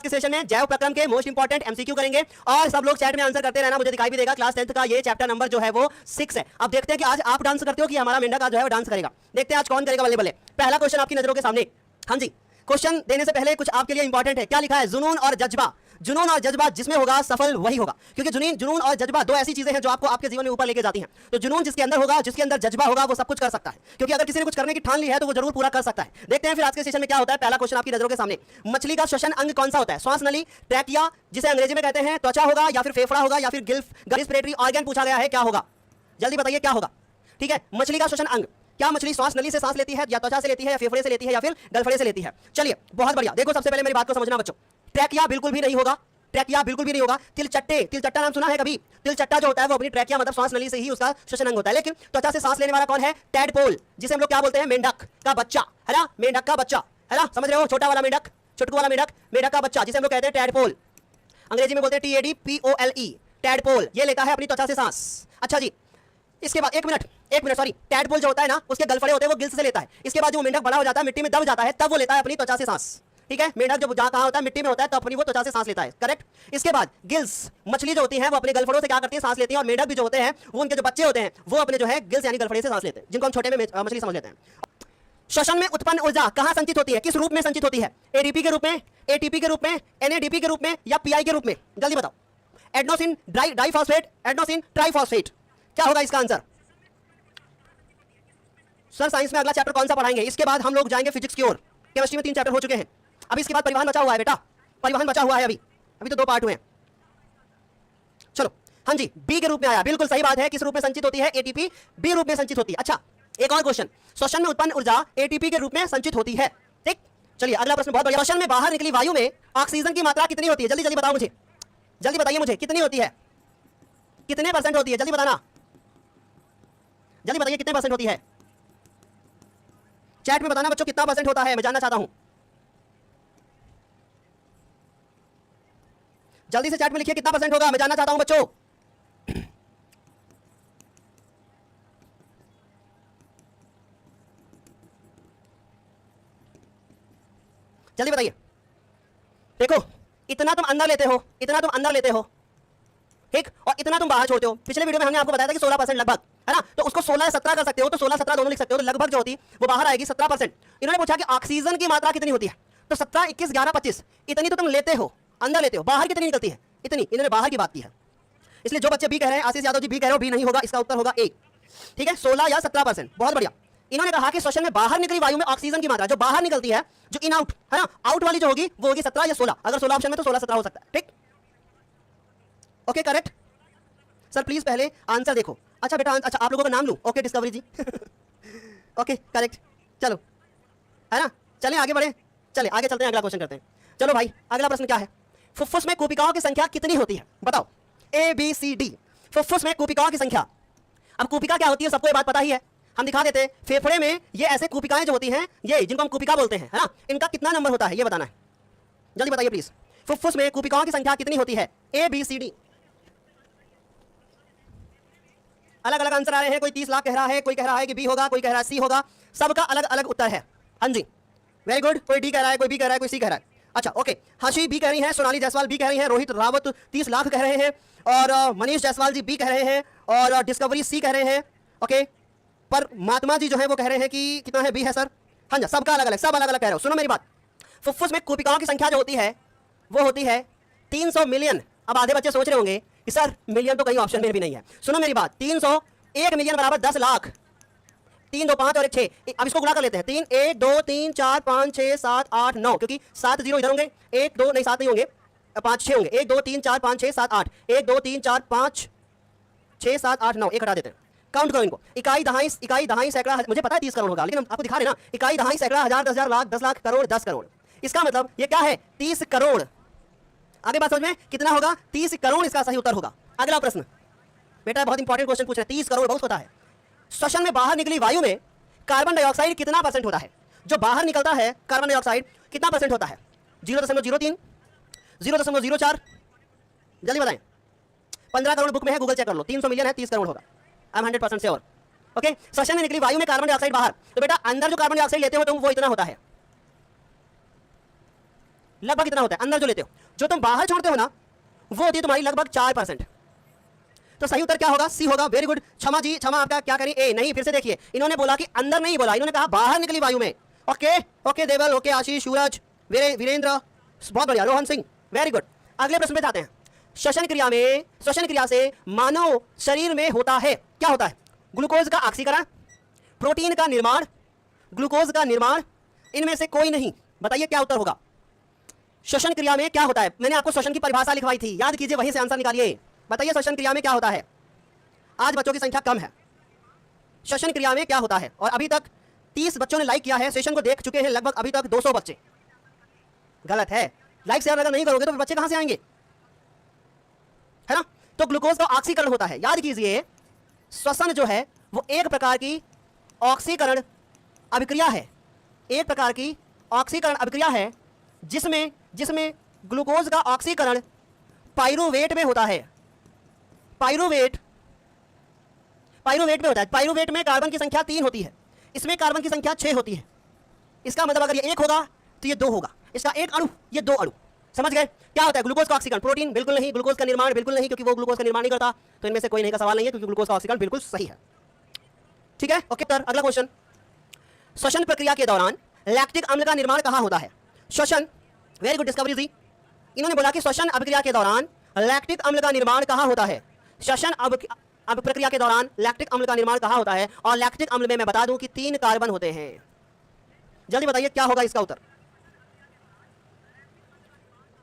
के सेशन में जैव प्रक्रम के मोस्ट इंपॉर्टेंट एमसीक्यू करेंगे और सब लोग चैट में आंसर करते रहना, मुझे दिखाई भी देगा। क्लास 10th का ये चैप्टर नंबर जो है वो 6 है। अब देखते हैं कि आज आप डांस करते हो कि हमारा मेंढक आज जो है वो डांस करेगा। देखते हैं आज कौन करेगा। बल्ले बल्ले, पहला क्वेश्चन आपकी नजरों के सामने। हाँ जी, क्वेश्चन देने से पहले कुछ आपके लिए इंपॉर्टेंट है। क्या लिखा है? जुनून और जज्बा। जुनून और जज्बा जिसमें होगा सफल वही होगा, क्योंकि जुनून और जज्बा दो ऐसी चीजें हैं जो आपको आपके जीवन में ऊपर लेके जाती हैं। तो जुनून जिसके अंदर होगा, जिसके अंदर जज्बा होगा, वो सब कुछ कर सकता है, क्योंकि अगर किसी ने कुछ करने की ठान ली है तो वो जरूर पूरा कर सकता है। देखते हैं फिर आज के सेशन में क्या होता है। पहला क्वेश्चन आपकी नजरों के सामने। मछली का श्वसन अंग कौन सा होता है? श्वास नली, ट्रैकिया जिसे अंग्रेजी में कहते हैं, त्वचा होगा या फिर फेफड़ा होगा या फिर रेस्पिरेटरी ऑर्गन पूछा गया है, क्या होगा? जल्दी बताइए क्या होगा। ठीक है, मछली का श्वसन अंग। क्या मछली श्वास नली से सांस लेती है, या त्वचा से लेती है, या फेफड़े से लेती है, या फिर गलफड़े से लेती है? चलिए बहुत बढ़िया। देखो सबसे पहले मेरी बात को समझना बच्चों। ट्रैकिया बिल्कुल भी नहीं होगा, ट्रैकिया बिल्कुल भी नहीं होगा। तिलचट्टा नाम सुना है कभी? तिलचट्टा जो होता है वो अपनी ट्रैकिया मतलब श्वास नली से ही उसका श्वसन अंग होता है। लेकिन त्वचा से सांस लेने वाला कौन है? टैडपोल, जिसे हम लोग क्या बोलते हैं? मेंढक का बच्चा, है ना? मेंढक का बच्चा, है ना? समझ रहे हो? छोटा वाला मेंढक, चुटकू वाला मेंढक, मेंढक का बच्चा जिसे हम लोग कहते हैं टैडपोल। अंग्रेजी में बोलते हैं TADPOLE, टैडपोल। ये लेता है अपनी त्वचा से सांस। अच्छा जी, इसके बाद एक मिनट सॉरी, टैडपोल जो होता है ना, उसके गलफड़े होते हैं वो गिल्स से लेता है। इसके बाद जो मेंढक बड़ा हो जाता है, मिट्टी में दब जाता है, तब वो लेता है अपनी त्वचा से सांस। ठीक है, मेंढक जो जहां कहां होता है, मिट्टी में होता है, तो अपनी वो त्वचा से सांस लेता है। करेक्ट। इसके बाद गिल्स, मछली जो होती है वो अपने गलफड़ों से क्या करती है? सांस लेती है। और मेंढक भी जो होते हैं वो उनके जो बच्चे होते हैं वो अपने जो है गिल्स यानी गलफड़े से सांस लेते हैं, जिनको हम छोटे में मछली समझ लेते हैं। श्वसन में उत्पन्न ऊर्जा कहां संचित होती है? किस रूप में संचित होती है? एडीपी के रूप में, एटीपी के रूप में, एनएडीपी के रूप में, या पीआई के रूप में? जल्दी बताओ। एडेनोसिन डाइफॉस्फेट, एडेनोसिन ट्राइफॉस्फेट, क्या होगा इसका आंसर? सर साइंस में अगला चैप्टर कौन सा पढ़ाएंगे? इसके बाद हम लोग जाएंगे फिजिक्स की ओर। केमिस्ट्री में 3 चैप्टर हो चुके हैं, अभी इसके बाद परिवहन बचा हुआ है बेटा, परिवहन बचा हुआ है। अभी तो 2 पार्ट हुए हैं। चलो, हाँ जी, बी के रूप में आया, बिल्कुल सही बात है। किस रूप में संचित होती है? एटीपी बी रूप में संचित होती है। अच्छा, एक और क्वेश्चन। श्वसन में उत्पन्न ऊर्जा एटीपी के रूप में संचित होती है। ठीक, चलिए अगला प्रश्न बहुत बढ़िया। श्वसन में बाहर निकली वायु में ऑक्सीजन की मात्रा कितनी होती है? जल्दी जल्दी बताओ मुझे, जल्दी बताइए मुझे, कितनी होती है? कितने % होती है? जल्दी बताना, जल्दी बताइए कितने % होती है? चैट में बताना बच्चों कितना % होता है, मैं जानना चाहता हूं। जल्दी से चैट में लिखिए कितना % होगा, मैं जानना चाहता हूं बच्चों। जल्दी बताइए। देखो, इतना तुम अंदर लेते हो, इतना तुम अंदर लेते हो, ठीक, और इतना तुम बाहर छोड़ते हो। पिछले वीडियो में हमने आपको बताया था कि 16% लगभग, है ना? तो उसको 16 या 17 कर सकते हो, तो 16 17 दोनों लिख सकते हो, तो लगभग जो होती वो बाहर आएगी 17%। इन्होंने पूछा कि ऑक्सीजन की मात्रा कितनी होती है, तो 17 21 11 25 इतनी तो तुम लेते हो, अंदर लेते हो। बाहर कितनी निकलती है? इतनी। इन्होंने बाहर की बात की है, इसलिए जो बच्चे बी कह रहे हैं, आशीष यादव जी बी कह रहे हो, बी नहीं होगा, इसका उत्तर होगा 1। ठीक है, 16 या 17%, बहुत बढ़िया। इन्होंने कहा कि श्वसन में बाहर निकली वायु में ऑक्सीजन की मात्रा जो बाहर निकलती है, जो इन आउट है ना, आउट वाली जो होगी वो होगी 17 या 16। अगर 16 ऑप्शन में तो 16 17 हो सकता है। ठीक, ओके करेक्ट। सर प्लीज पहले आंसर देखो। अच्छा बेटा, अच्छा आप लोगों का नाम लूं? ओके डिस्कवरी जी ओके करेक्ट, चलो, है ना? चलें आगे बढ़े, चले आगे चलते हैं, अगला क्वेश्चन करते हैं। चलो भाई, अगला प्रश्न क्या है? फुफ्फुस में कोशिकाओं की संख्या कितनी होती है? बताओ, ABCD। फुफ्फुस में कोशिकाओं की संख्या। अब कोशिका क्या होती है सबको ये बात पता ही है, हम दिखा देते हैं। फेफड़े में ये ऐसे कोशिकाएं जो होती हैं, ये जिनको हम कोशिका बोलते हैं, है ना, इनका कितना नंबर होता है ये बताना है। जल्दी बताइए प्लीज। फुफ्फुस में कोशिकाओं की संख्या कितनी होती है? ABCD। अलग अलग आंसर आ रहे हैं, कोई 30 लाख कह रहा है, कोई कह रहा है कि बी होगा, कोई कह रहा है सी होगा, सबका अलग अलग उत्तर है। हाँ जी, वेरी गुड। कोई डी कह रहा है, कोई बी कह रहा है, कोई सी कह रहा है। अच्छा ओके, हंसी बी कह रही है, सोनाली जायसवाल बी कह रही है, रोहित रावत 30 लाख कह रहे हैं, और मनीष जायसवाल जी बी कह रहे हैं, और डिस्कवरी सी कह रहे हैं। ओके, पर महात्मा जी जो है वो कह रहे हैं कि कितना है? बी है सर। हाँ जी, सबका अलग अलग, सब अलग अलग कह रहे हो। सुनो मेरी बात, फुफ्फुस में कोशिकाओं की संख्या जो होती है वो होती है 300 मिलियन। अब आधे बच्चे सोच रहे होंगे कि सर मिलियन तो कहीं ऑप्शन में भी नहीं है। सुनो मेरी बात, 300, 1 मिलियन बराबर 10 लाख, 3 2 5 और 1 6। अब इसको गुणा कर लेते हैं। 3 1 2 3 4 5 6 7 8 9, क्योंकि 7 0 इधर होंगे, 1 2 नहीं 7 नहीं होंगे, 5 6 होंगे। 1 2 3 4 5 6 7 8, 1 2 3 4 5 6 7 8 9, एक हटा देते हैं। काउंट करो इनको। इकाई दहाई सैकड़ा, मुझे पता है 30 करोड़ होगा, लेकिन हम आपको दिखा रहे ना। इकाई दहाई सैकड़ा, हजार 10,000 लाख 10 लाख करोड़ 10 करोड़। इसका मतलब ये क्या है? 30 करोड़। आगे बात समझ में, कितना होगा? 30 करोड़ इसका सही उत्तर होगा। अगला प्रश्न बेटा, बहुत इंपॉर्टेंट क्वेश्चन पूछ रहे हैं। 30 करोड़ बहुत होता है। श्वसन में बाहर निकली वायु में कार्बन डाइऑक्साइड कितना % होता है? जो बाहर निकलता है कार्बन डाइऑक्साइड कितना % होता है? 0.03, 0.04, जल्दी बताएं। 15 करोड़ बुक में है, गूगल चेक कर लो। 300 मिलियन है, 30 करोड़ होगा। I am 100% sure. ओके, श्वसन में निकली वायु में कार्बन डाइऑक्साइड बाहर, तो बेटा अंदर जो कार्बन डाइऑक्साइड लेते हो तुम वो इतना होता है। लगभग कितना होता है अंदर जो लेते हो, जो तुम बाहर छोड़ते हो ना वो होती है तुम्हारी लगभग 4%। तो सही उत्तर क्या होगा? सी होगा। Very good. क्षमा जी, क्षमा आपका क्या करें? ए नहीं, फिर से देखिए, इन्होंने बोला कि अंदर नहीं बोला, इन्होंने कहा बाहर निकली वायु में। ओके ओके देवल, ओके आशीष, सूरज, वीरेंद्र, बहुत बढ़िया, रोहन सिंह, वेरी गुड। अगले प्रश्न पे जाते हैं। श्वसन क्रिया में, श्वसन क्रिया से मानव शरीर में होता है, क्या होता है? ग्लूकोज का ऑक्सीकरण, प्रोटीन का निर्माण, ग्लूकोज का निर्माण, इनमें से कोई नहीं। बताइए क्या उत्तर होगा? श्वसन क्रिया में क्या होता है? मैंने आपको श्वसन की परिभाषा लिखवाई थी, याद कीजिए, वहीं से आंसर निकालिए। बताइए श्वसन क्रिया में क्या होता है? आज बच्चों की संख्या कम है। श्वसन क्रिया में क्या होता है? और अभी तक 30 बच्चों ने लाइक किया है, सेशन को देख चुके हैं लगभग अभी तक 200 बच्चे। गलत है, लाइक शेयर अगर नहीं करोगे तो बच्चे कहां से आएंगे, है ना? तो ग्लूकोज का ऑक्सीकरण होता है, याद कीजिए, श्वसन जो है वो एक प्रकार की ऑक्सीकरण अभिक्रिया है, एक प्रकार की ऑक्सीकरण अभिक्रिया है जिसमें ग्लूकोज का ऑक्सीकरण पाइरूवेट में होता है। पाइरूवेट में होता है। पाइरूवेट में कार्बन की संख्या 3 होती है, इसमें कार्बन की संख्या 6 होती है। इसका मतलब अगर ये 1 होगा तो ये 2 होगा, इसका 1 अणु, ये 2 अणु। समझ गए? क्या होता है ग्लूकोज का ऑक्सीकरण? प्रोटीन बिल्कुल नहीं, ग्लूकोज का निर्माण बिल्कुल नहीं, क्योंकि वो ग्लूकोज का निर्माण नहीं करता, तो इनमें से कोई नहीं का सवाल नहीं है, क्योंकि ग्लूकोज का ऑक्सीकरण बिल्कुल सही है। ठीक है, ओके। तर अगला क्वेश्चन, श्वसन प्रक्रिया के दौरान लैक्टिक अम्ल का निर्माण कहाँ होता है? श्वसन, वेरी गुड डिस्कवरी जी। इन्होंने बोला कि श्वसन अभिक्रिया के दौरान लैक्टिक अम्ल का निर्माण कहाँ होता है? श्वसन अब प्रक्रिया के दौरान लैक्टिक अम्ल का निर्माण कहाँ होता है? और लैक्टिक अम्ल में मैं बता दूं कि 3 कार्बन होते हैं। जल्दी बताइए क्या होगा इसका उत्तर?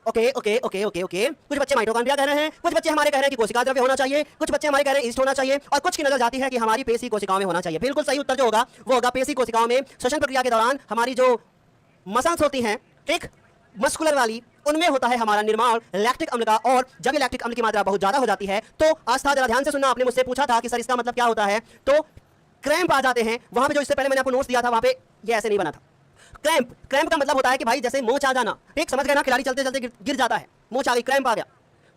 Okay okay okay okay okay. कुछ बच्चे माइटोकॉन्ड्रिया कह रहे हैं, कुछ बच्चे हमारे कह रहे हैं कि कोशिका द्रव्य होना चाहिए, कुछ बच्चे हमारे कह रहे हैं ईस्ट होना चाहिए, और कुछ की नजर जाती है कि हमारी पेशी कोशिकाओं में होना चाहिए। बिल्कुल सही उत्तर जो होगा वो होगा पेशी कोशिकाओं में। श्वसन प्रक्रिया के दौरान हमारी जो मसल्स होती हैं, एक मस्कुलर वाली, उनमें होता है हमारा निर्माण लैक्टिक अम्ल का। और जब ये लैक्टिक अम्ल की मात्रा बहुत ज्यादा हो जाती है तो आस्था, जरा ध्यान से सुनना, आपने मुझसे पूछा था कि सर इसका मतलब क्या होता है, तो क्रैम्प आ जाते हैं। वहां पे जो इससे पहले मैंने आपको नोट्स दिया था वहां पे ये ऐसे नहीं बना था। क्रैम्प का मतलब होता है कि भाई जैसे मोच आ जाना, ठीक, समझ गए ना? खिलाड़ी चलते चलते गिर जाता है, मोच आ गई, क्रैम्प आ गया,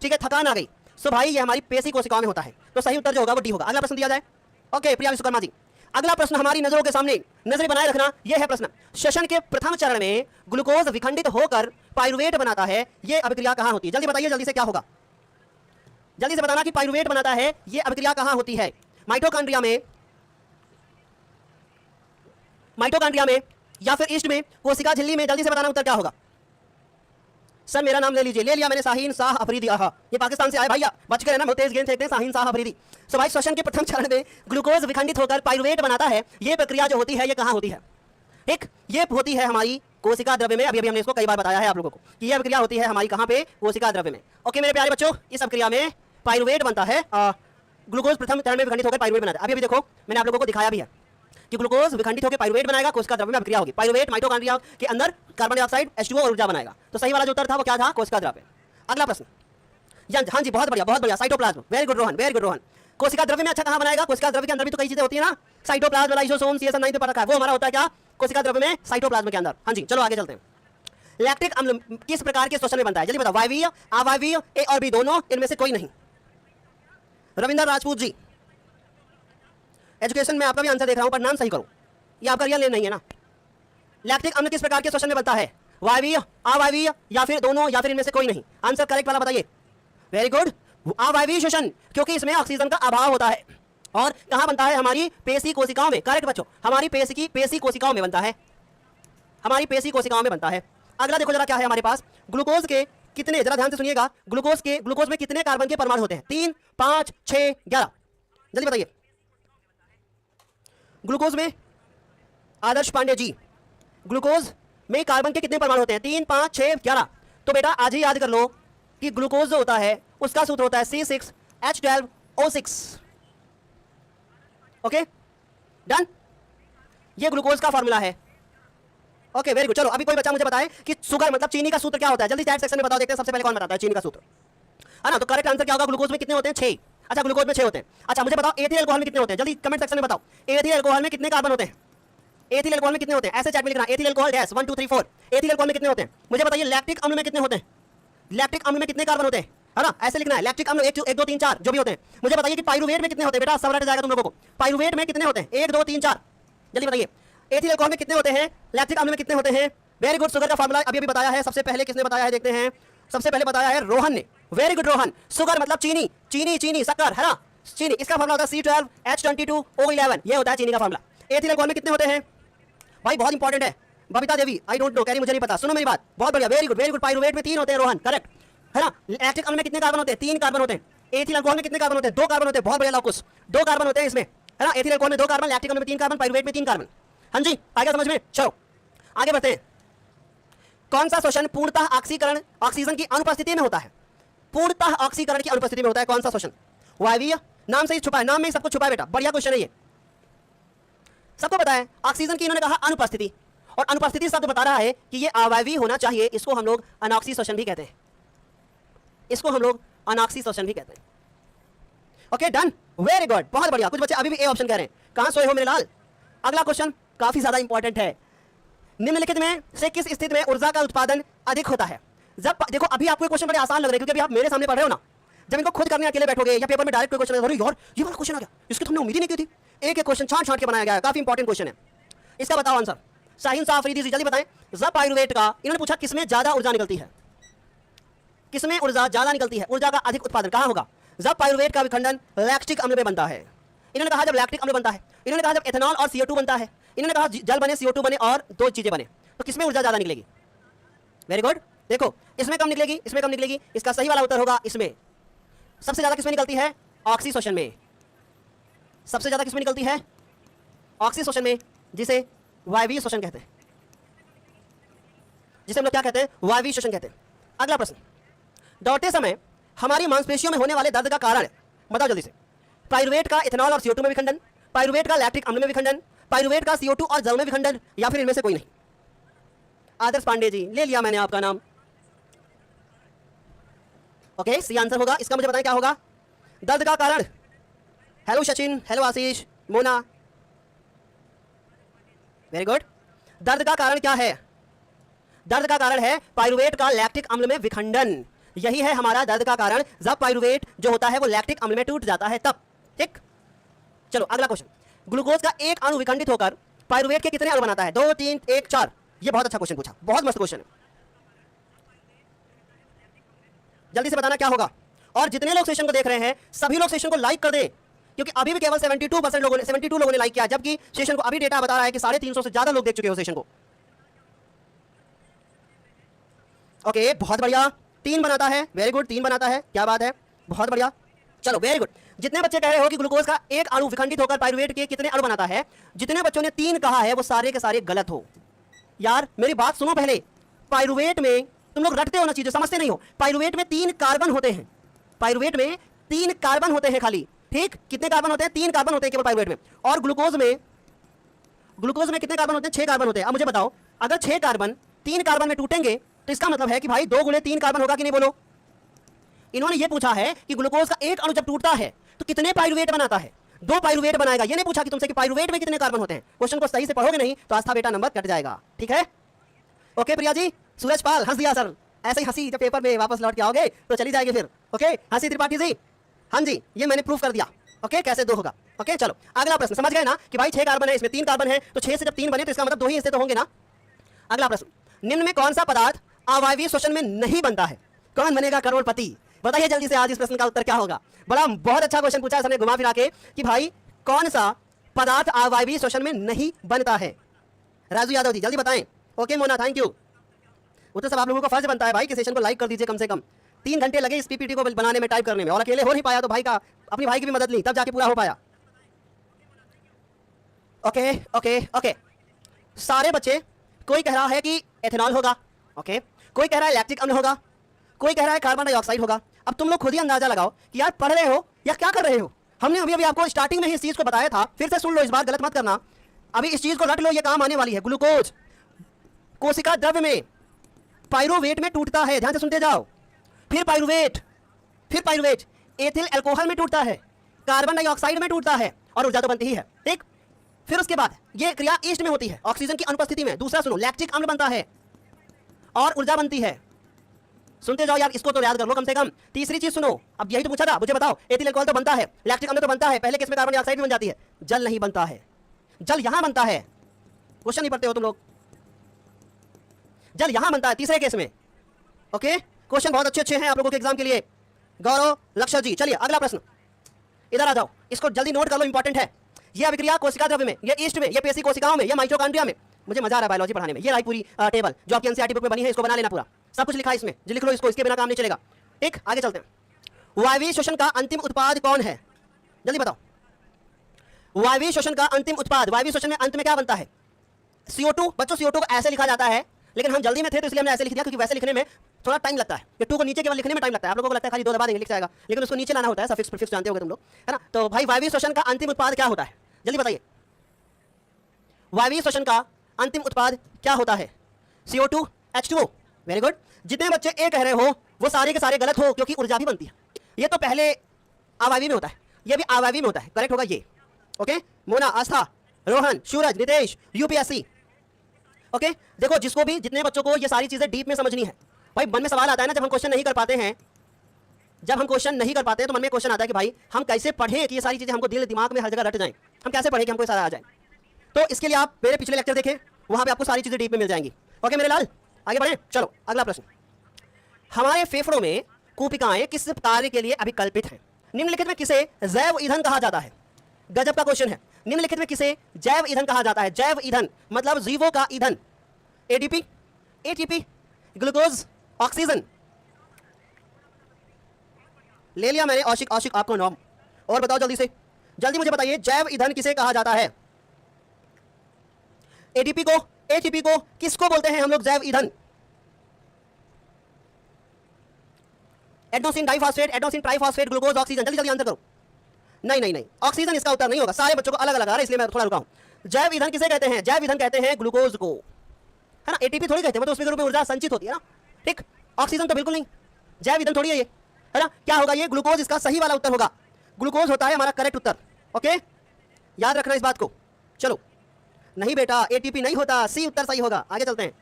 ठीक है, थकान आ गई, सो भाई ये हमारी पेशी कोशिकाओं में होता है। तो सही उत्तर जो होगा वो डी होगा। अगला प्रश्न दिया जाए। ओके प्रिया विश्वकर्मा जी, अगला प्रश्न हमारी नजरों के सामने, नजरें बनाए रखना, यह है प्रश्न। श्वसन के प्रथम चरण में ग्लूकोज विखंडित होकर पाइरूवेट बनाता है, यह अभिक्रिया कहां होती है? जल्दी बताइए, जल्दी से क्या होगा? जल्दी से बताना कि पाइरूवेट बनाता है, यह अभिक्रिया कहां होती है? माइटोकॉन्ड्रिया में या फिर ईस्ट में, कोशिका झिल्ली में? जल्दी से बताना उत्तर क्या होगा? सर मेरा नाम ले लीजिए। ले लिया मैंने, शाहीन शाह अफरीदी। ये पाकिस्तान से आए भैया, बच के रहना, बहुत तेज गेंद फेंकते हैं, शाहीन शाह अफरीदी। सो भाई श्वसन के प्रथम चरण में ग्लूकोज विखंडित होकर पाइरूवेट बनाता है, ये प्रक्रिया जो होती है ये कहाँ होती है? एक ये होती है हमारी कोशिका द्रव्य में। अभी हमने इसको कई बार बताया है आप लोगों को कि यह प्रक्रिया होती है हमारी कहाँ पे? कोशिका द्रव्य में। ओके मेरे प्यारे बच्चों, इस प्रक्रिया में पाइरूवेट बनता है, ग्लूकोज प्रथम चरण में विखंडित होकर पाइरूवेट बनाता है। अभी देखो मैंने आप लोगों को दिखाया भी है कि ग्लूकोज विखंडित होकर पाइरूवेट बनाएगा, कोशिका द्रव्य में अभिक्रिया होगी। पाइरूवेट माइटोकॉन्ड्रिया के अंदर कार्बन डाइऑक्साइड H2O और ऊर्जा बनाएगा। तो सही वाला जो उत्तर था वो क्या था? कोशिका द्रव्य। अगला प्रश्न, हाँ जी बहुत बढ़िया बहुत बढ़िया, cytoplasm, very good Rohan, very good Rohan. कोशिका द्रव्य में अच्छा कहां बनाएगा? कोशिका द्रव्य के अंदर भी तो कई चीजें होती है ना, साइटोप्लाज्म, लाइसोसोम, CSN9 पे पढ़ा रखा है, वो हमारा होता है क्या? कोशिका द्रव्य में, साइटोप्लाज्म के अंदर। हाँ जी चलो आगे चलते हैं। लैक्टिक अम्ल किस प्रकार के श्वसन में बनता है? जल्दी बताओ। वायवीय, अवायवीय, ए और बी दोनों, इनमें से कोई नहीं। रविंद्र राजपूत जी, एजुकेशन में आपका भी आंसर देख रहा हूं, पर नाम सही करो, ये आपका रियल नेम नहीं है ना। लैक्टिक अम्ल किस प्रकार के श्वसन में बनता है? वायवीय, अवायवीय, या फिर दोनों, या फिर इनमें से कोई नहीं। आंसर करेक्ट वाला बताइए। वेरी गुड, अवायवीय श्वसन, क्योंकि इसमें ऑक्सीजन का अभाव होता है। और कहां बनता है? हमारी पेशी कोशिकाओं में। करेक्ट बच्चों, हमारी पेशी कोशिकाओं में बनता है, हमारी पेशी कोशिकाओं में बनता है। अगला देखो जरा क्या है हमारे पास। ग्लूकोज के कितने, जरा ध्यान से सुनिएगा, ग्लूकोज में कितने कार्बन के परमाणु होते हैं? 3, 5, 6, 11। जल्दी बताइए। ग्लूकोज में आदर्श पांडे जी, ग्लूकोज में कार्बन के कितने परमाणु होते हैं? 3, 5, 6, 11। तो बेटा आज ही याद कर लो कि ग्लूकोज जो होता है उसका सूत्र होता है C6H12O6। ओके डन, ये ग्लूकोज का फॉर्मूला है। Okay very good. चलो अभी कोई बच्चा मुझे बताए कि शुगर मतलब चीनी का सूत्र क्या होता है? जल्दी चैट सेक्शन में बताओ, देखते हैं सबसे पहले कौन बताता है चीनी का सूत्र, है ना? तो करेक्ट आंसर क्या होगा? ग्लूकोज में कितने होते हैं? 6। अच्छा ग्लूकोज में 6 होते हैं। अच्छा मुझे बताओ एथिल अल्कोहल में कितने होते हैं? जल्दी कमेंट सेक्शन में बताओ, एथिल अल्कोहल में कितने कार्बन होते हैं? एथिल अल्कोहल में कितने होते हैं? ऐसे चैट में लिखना, ethyl alcohol dash 1 2 3 4। Ethyl alcohol में कितने होते हैं? मुझे बताइए। लैक्टिक अम्ल में कितने होते हैं? लैक्टिक अम्ल में कितने कार्बन होते हैं? है ना, ऐसे लिखना है। लैक्टिक अम्ल 1 2 3 4 जो भी होते हैं। मुझे बताइए कि पाइरूवेट में कितने होते हैं? बेटा सब रट जाएगा तुम लोगों को। पाइरूवेट में कितने होते हैं? 1 2 3 4। जल्दी बताइए। एथिल अल्कोहल में कितने होते हैं? लैक्टिक अम्ल में कितने होते हैं? Very good. शुगर का फॉर्मूला अभी अभी बताया है। सबसे पहले किसने बताया है देखते हैं। सबसे पहले बताया है रोहन ने। Very good Rohan. शुगर मतलब चीनी, चीनी चीनी शक्कर है ना, चीनी। इसका फॉर्मूला होता है C12H22O11, ये होता है चीनी का फॉर्मूला। एथिल अल्कोहल में कितने होते हैं भाई, बहुत इंपॉर्टेंट है। बबीता देवी आई डोंट नो, कह रही मुझे नहीं पता। सुनो मेरी बात, बहुत बढ़िया, very good very good. Pyruvate में 3 होते हैं रोहन, करेक्ट है ना। लैक्टिक अम्ल में कितने कार्बन होते हैं, 3 कार्बन होते हैं। एथिल अल्कोहल में कितने कार्बन होते हैं, 2 कार्बन होते हैं। बहुत बढ़िया लौकुस, 2 कार्बन होते हैं इसमें, है ना। एथिल अल्कोहल में 2 कार्बन, लैक्टिक अम्ल में 3 कार्बन, पाइरुवेट में 3 कार्बन। हाँ जी, आगे समझ में। चलो आगे बढ़ते हैं। कौन सा श्वसन पूर्णतः ऑक्सीकरण ऑक्सीजन की अनुपस्थिति में होता है, पूर्णतः ऑक्सीकरण की अनुपस्थिति में होता है कौन सा श्वसन। वायवीय, नाम से ही छुपा है, नाम में ही सब कुछ छुपा है बेटा, बढ़िया क्वेश्चन है ये, सबको पता है। ऑक्सीजन की इन्होंने कहा अनुपस्थिति, और अनुपस्थिति शब्द बता रहा है कि ये अवायवीय होना चाहिए। इसको हम लोग अनॉक्सी श्वसन भी कहते हैं, इसको हम लोग अनॉक्सी श्वसन भी कहते हैं। ओके डन, वेरी गुड, बहुत बढ़िया। कुछ बच्चे अभी भी ए ऑप्शन कह रहे हैं, कहां सोए हो मेरे लाल। अगला क्वेश्चन काफी ज्यादा इंपॉर्टेंट है। निम्नलिखित में से किस स्थिति में ऊर्जा का उत्पादन अधिक होता है। जब देखो अभी आपको क्वेश्चन बड़े आसान लग रहे हैं क्योंकि अभी आप मेरे सामने पढ़ रहे हो ना। जब इनको खुद करने अकेले बैठोगे या पेपर में डायरेक्ट कोई क्वेश्चन है, अरे यार ये वाला क्वेश्चन आ गया, इसकी तुमने उम्मीद ही नहीं की थी। एक एक क्वेश्चन छांट छांट के बनाया गया है, काफी इंपॉर्टेंट क्वेश्चन है। इसका बताओ आंसर। शाहीन साहब अफरीदी जल्दी बताएं। जब पाइरुवेट का, इन्होंने पूछा किसमें ज्यादा ऊर्जा निकलती है, किसमें ऊर्जा ज्यादा निकलती है, ऊर्जा का अधिक उत्पादन कहां होगा। जब पाइरुवेट का विखंडन लैक्टिक अम्ल में बनता है। इन्होंने कहा जब लैक्टिक अम्ल बनता है, इन्होंने कहा जब एथेनॉल और CO2 बनता है, इन्होंने कहा जल बने CO2 बने और 2 चीजें बने, तो किसमें ऊर्जा ज्यादा निकलेगी। Very good. देखो इसमें कम निकलेगी, इसमें कम निकलेगी। इसका सही वाला उत्तर होगा इसमें। सबसे ज्यादा किसमें निकलती है, ऑक्सी श्वसन में। सबसे ज्यादा किसमें निकलती है, ऑक्सी श्वसन में, जिसे वायवीय श्वसन कहते हैं, जिसे हम लोग क्या कहते हैं, वायवीय श्वसन कहते हैं। अगला प्रश्न, दौड़ते समय हमारी मांसपेशियों में होने वाले दर्द का कारण बताओ जल्दी से। पाइरुवेट का इथेनॉल और CO2 में विखंडन, पाइरुवेट का लैक्टिक अम्ल में विखंडन, पाइरुवेट का CO2 और जल में विखंडन, या फिर इनमें से कोई नहीं। आदर्श पांडे जी, ले लिया मैंने आपका नाम। ओके सी आंसर होगा इसका। मुझे बताएं क्या होगा दर्द का कारण। हेलो सचिन, हेलो आशीष, मोना, वेरी गुड। दर्द का कारण क्या है, दर्द का कारण है पाइरुवेट का लैक्टिक अम्ल में विखंडन। यही है हमारा दर्द का कारण, जब पाइरुवेट जो होता है वो लैक्टिक अम्ल में टूट जाता है तब। ठीक, चलो अगला क्वेश्चन। ग्लूकोज का एक अणु विखंडित होकर पाइरुवेट के कितने अणु बनाता है, 2 3 1 4। ये बहुत अच्छा क्वेश्चन पूछा, बहुत मस्त क्वेश्चन है। जल्दी से बताना क्या होगा। और जितने लोग सेशन को देख रहे हैं सभी लोग सेशन को लाइक कर दें, क्योंकि अभी भी केवल 72% लोगों ने 72 लोगों ने लाइक किया, जबकि सेशन को अभी डेटा बता रहा है कि 350 से ज्यादा लोग देख चुके हो सेशन को। ओके बहुत बढ़िया, 3 बनाता है, वेरी गुड, 3 बनाता है, क्या बात है, बहुत बढ़िया। चलो वेरी गुड। जितने बच्चे कह रहे हो कि ग्लूकोज का एक अणु विखंडित होकर पाइरुवेट के कितने अणु बनाता है, जितने बच्चों ने 3 कहा है वो सारे के सारे गलत हो। यार मेरी बात सुनो पहले। पाइरुवेट में तुम लोग रटते हो ना चीजें, समझते नहीं हो। पाइरुवेट में 3 कार्बन होते हैं, पाइरुवेट में 3 कार्बन होते हैं खाली। ठीक, कितने कार्बन होते हैं, 3 कार्बन होते हैं केवल पाइरुवेट में। और ग्लूकोज में कितने कार्बन होते हैं, 6 कार्बन होते हैं। अब मुझे बताओ अगर 6 कार्बन 3 कार्बन में टूटेंगे तो इसका मतलब है कि भाई 2 × 3 कार्बन होगा कि नहीं, बोलो। इन्होंने ये पूछा है कि ग्लूकोज का एक अणु जब टूटता है तो कितने पाइरुवेट बनाता है, 2 पाइरुवेट बनाएगा। ये नहीं पूछा कि तुमसे कि पाइरुवेट में कितने कार्बन होते हैं। क्वेश्चन को सही से पढ़ोगे नहीं तो आस्था बेटा नंबर कट जाएगा, ठीक है। ओके प्रिया जी, सूरज पाल हंस दिया सर, ऐसे ही हंसी जब पेपर में वापस लौट के आओगे तो चली जाएगी फिर। ओके हंसी त्रिपाठी जी, हाँ जी ये मैंने प्रूफ कर दिया। ओके कैसे 2 होगा। ओके चलो अगला प्रश्न, समझ गए ना कि भाई 6 कार्बन है, इसमें 3 कार्बन है, तो 6 से जब 3 बने तो इसका मतलब 2 ही हिस्से तो होंगे ना। अगला प्रश्न, निम्न में कौन सा पदार्थ अवायवीय श्वसन में नहीं बनता है, कौन बनेगा करोड़पति। बताइए जल्दी से आज इस प्रश्न का उत्तर क्या होगा। बड़ा बहुत अच्छा क्वेश्चन पूछा है सबने घुमा फिरा के कि भाई कौन सा पदार्थ अवायवीय श्वसन में नहीं बनता है। राजू यादव जी जल्दी बताएं। Okay Mona thank you. वो तो सब आप लोगों का फर्ज बनता है भाई कि सेशन को लाइक कर दीजिए कम से कम। 3 घंटे लगे इस पीपीटी को बनाने में, टाइप करने में, और अकेले हो नहीं पाया तो भाई का अपनी भाई की भी मदद ली तब जाके पूरा हो पाया। ओके ओके ओके सारे बच्चे, कोई कह रहा है कि एथेनॉल होगा, ओके कोई कह रहा है लैक्टिक अम्ल होगा, कोई कह रहा है कार्बन डाइऑक्साइड होगा। अब तुम लोग खुद ही अंदाजा लगाओ कि यार पढ़ रहे हो या क्या कर रहे हो। हमने अभी अभी आपको स्टार्टिंग में ही इस चीज को बताया था, फिर से सुन लो, इस बार गलत मत करना। अभी इस चीज को रट लो, ये काम आने वाली है। ग्लूकोज कोशिका द्रव्य में पाइरुवेट में टूटता है, ध्यान से सुनते जाओ। फिर पाइरुवेट एथिल अल्कोहल में टूटता है, कार्बन डाइऑक्साइड में टूटता है, और ऊर्जा तो बनती ही है। ठीक, फिर उसके बाद ये क्रिया ईस्ट में होती है ऑक्सीजन की अनुपस्थिति में। दूसरा सुनो, लैक्टिक अम्ल बनता है और ऊर्जा बनती है। सुनते जाओ यार, इसको तो याद कर लो कम से कम। तीसरी चीज सुनो, अब यही तो पूछा था, मुझे बताओ एथिल अल्कोहल तो बनता है, लैक्टिक अम्ल तो बनता है, पहले किसमें कार्बन डाइऑक्साइड भी बन जाती है, जल नहीं बनता है। जल यहां बनता है, क्वेश्चन नहीं पढ़ते हो तुम लोग। जल यहां बनता है तीसरे केस में। ओके, क्वेश्चन बहुत अच्छे अच्छे हैं आप लोगों के एग्जाम के लिए। गौरव लक्षण जी, चलिए अगला प्रश्न, इधर आ जाओ, इसको जल्दी नोट कर लो, इंपॉर्टेंट है। ये अभिक्रिया कोशिका द्रव्य में, ये ईस्ट में, ये पेशी कोशिकाओं में, ये माइटोकॉन्ड्रिया में। मुझे मजा आ रहा है बायोलॉजी पढ़ाने में। ये रही पूरी टेबल जो आपकी एनसीईआरटी बुक में बनी है, इसको बना लेना पूरा, सब कुछ लिखा है इसमें, जी लिख लो इसको, इसके बिना काम नहीं चलेगा। ठीक, आगे चलते हैं। वायवीय श्वसन का अंतिम उत्पाद कौन है, जल्दी बताओ। वायवीय श्वसन का अंतिम उत्पाद, वायवीय श्वसन में अंत में क्या बनता है? CO2। बच्चों CO2 को ऐसे लिखा जाता है, लेकिन हम जल्दी में थे तो इसलिए हमने ऐसे लिख दिया, क्योंकि वैसे लिखने में थोड़ा टाइम लगता है। ये 2 को नीचे केवल लिखने में टाइम लगता है, आप लोगों को लगता है खाली 2 दबा देंगे लिख जाएगा, लेकिन उसको नीचे लाना होता है, सफिक्स प्रीफिक्स जानते होगे तुम लोग, है ना। तो भाई वायवीय श्वसन का अंतिम उत्पाद क्या होता है, जल्दी बताइए। वायवीय श्वसन का अंतिम उत्पाद क्या होता है? CO2 H2O। Very good. जितने बच्चे ए कह रहे हो वो सारे के सारे गलत हो, क्योंकि ऊर्जा भी बनती है। ये तो पहले अवायवी में होता है, ये भी अवायवी में होता है, करेक्ट होगा ये। ओके, मोना, आस्था, रोहन, सूरज, नितेश, यूपीएससी। ओके, देखो जिसको भी, जितने बच्चों को ये सारी चीजें डीप में समझनी है, भाई मन में सवाल आता है ना, जब हम क्वेश्चन नहीं कर पाते हैं, जब हम क्वेश्चन नहीं कर पाते हैं तो मन में क्वेश्चन आता है कि भाई हम कैसे पढ़ें कि ये सारी चीजें हमको दिल दिमाग में हर जगह रट जाएं, हम कैसे पढ़ें कि हमको सारा आ जाए। तो इसके लिए आप मेरे पिछले लेक्चर देखें, वहां पे आपको सारी चीजें डीप में मिल जाएंगी। ओके मेरे लाल, आगे बढ़े, चलो अगला प्रश्न। हमारे फेफड़ों में कूपिकाएं किस कार्य के लिए अभिकल्पित हैं? निम्नलिखित में किसे जैव ईंधन कहा जाता है? गजब का क्वेश्चन है। निम्नलिखित में किसे जैव ईंधन कहा जाता है? जैव ईंधन मतलब जीवों का ईंधन। ADP, ATP, glucose, oxygen. ले लिया मैंने, औशिक औशिक आपको नाम। और बताओ जल्दी से, जल्दी मुझे बताइए, जैव ईंधन किसे कहा जाता है? एडीपी को, एटीपी को, किसको बोलते हैं हम लोग जैव ईंधन? Adenosine diphosphate, adenosine triphosphate, glucose, oxygen. जल्दी जल्दी आंसर करो। नहीं नहीं नहीं, ऑक्सीजन इसका उत्तर नहीं होगा, सारे बच्चों को अलग अलग आ रहा है, इसलिए मैं थोड़ा रुका हूं। जैव ईंधन किसे कहते हैं? जैव ईंधन कहते हैं ग्लूकोज को, है ना। एटीपी थोड़ी कहते हैं, मतलब उसमें रूप में ऊर्जा संचित होती है ना। ठीक, ऑक्सीजन तो बिल्कुल नहीं, जैव ईंधन थोड़ी है ये, है ना। क्या होगा ये? ग्लूकोज इसका सही वाला उत्तर होगा। ग्लूकोज होता है हमारा करेक्ट उत्तर। ओके, याद रखना इस बात को। चलो, नहीं बेटा एटीपी नहीं होता, सी उत्तर सही होगा। आगे चलते हैं।